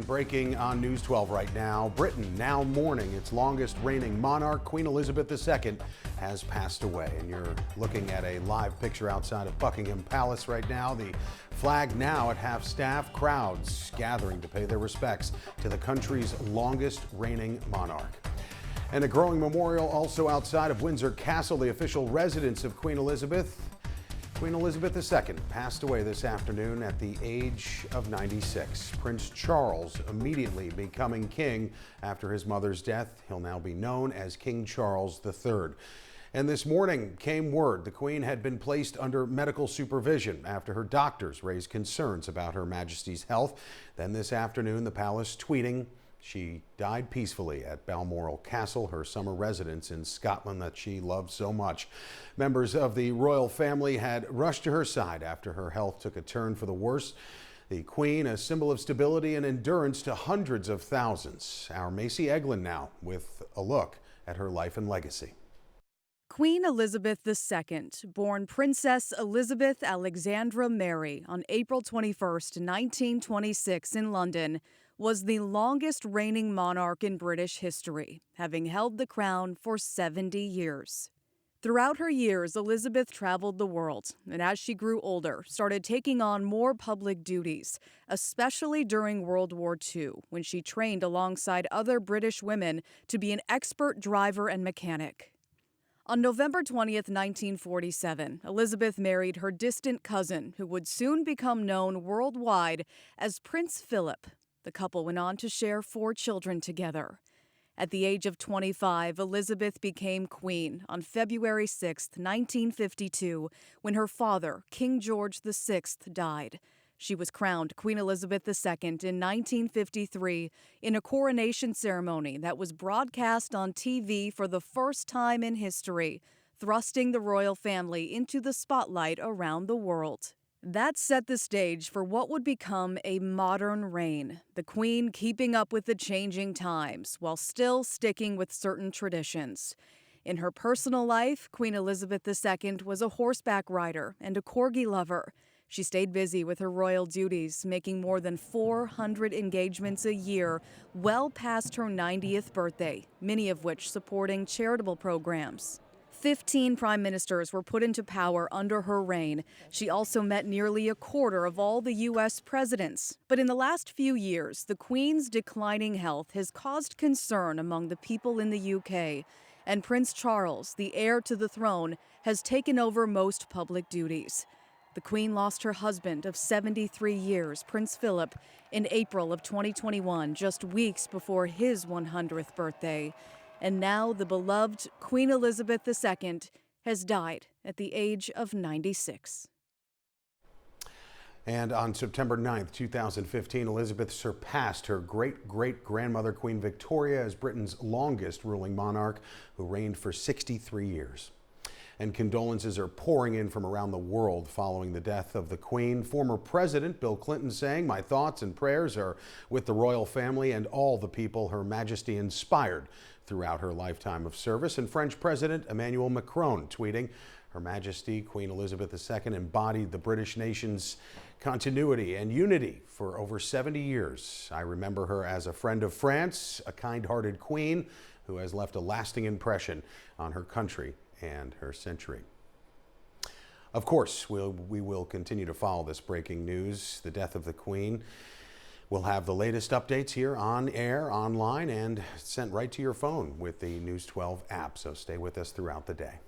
And breaking on News 12 right now, Britain now mourning its longest reigning monarch, Queen Elizabeth II, has passed away. And you're looking at a live picture outside of Buckingham Palace right now. The flag now at half-staff, crowds gathering to pay their respects to the country's longest reigning monarch. And a growing memorial also outside of Windsor Castle, the official residence of Queen Elizabeth. Queen Elizabeth II passed away this afternoon at the age of 96. Prince Charles immediately becoming king after his mother's death. He'll now be known as King Charles III. And this morning came word the Queen had been placed under medical supervision after her doctors raised concerns about Her Majesty's health. Then this afternoon, the palace tweeting she died peacefully at Balmoral Castle, her summer residence in Scotland that she loved so much. Members of the royal family had rushed to her side after her health took a turn for the worse. The Queen, a symbol of stability and endurance to hundreds of thousands. Our Macy Eglin now with a look at her life and legacy. Queen Elizabeth II, born Princess Elizabeth Alexandra Mary on April 21, 1926 in London, was the longest reigning monarch in British history, having held the crown for 70 years. Throughout her years, Elizabeth traveled the world, and as she grew older, started taking on more public duties, especially during World War II, when she trained alongside other British women to be an expert driver and mechanic. On November 20th, 1947, Elizabeth married her distant cousin, who would soon become known worldwide as Prince Philip. The couple went on to share 4 children together. At the age of 25, Elizabeth became queen on February 6, 1952, when her father, King George VI, died. She was crowned Queen Elizabeth II in 1953 in a coronation ceremony that was broadcast on TV for the first time in history, thrusting the royal family into the spotlight around the world. That set the stage for what would become a modern reign, the Queen keeping up with the changing times while still sticking with certain traditions. In her personal life, Queen Elizabeth II was a horseback rider and a corgi lover. She stayed busy with her royal duties, making more than 400 engagements a year, well past her 90th birthday, many of which supporting charitable programs. 15 prime ministers were put into power under her reign. She also met nearly a quarter of all the U.S. presidents. But in the last few years, the Queen's declining health has caused concern among the people in the U.K., and Prince Charles, the heir to the throne, has taken over most public duties. The Queen lost her husband of 73 years, Prince Philip, in April of 2021, just weeks before his 100th birthday. And now the beloved Queen Elizabeth II has died at the age of 96. And on September 9th, 2015, Elizabeth surpassed her great-great-grandmother, Queen Victoria, as Britain's longest ruling monarch, who reigned for 63 years. And condolences are pouring in from around the world following the death of the Queen. Former President Bill Clinton saying, "My thoughts and prayers are with the royal family and all the people Her Majesty inspired throughout her lifetime of service." And French President Emmanuel Macron tweeting, "Her Majesty Queen Elizabeth II embodied the British nation's continuity and unity for over 70 years. I remember her as a friend of France, a kind-hearted queen who has left a lasting impression on her country and her century." Of course, we will continue to follow this breaking news, the death of the Queen. We'll have the latest updates here on air, online, and sent right to your phone with the News 12 app, so stay with us throughout the day.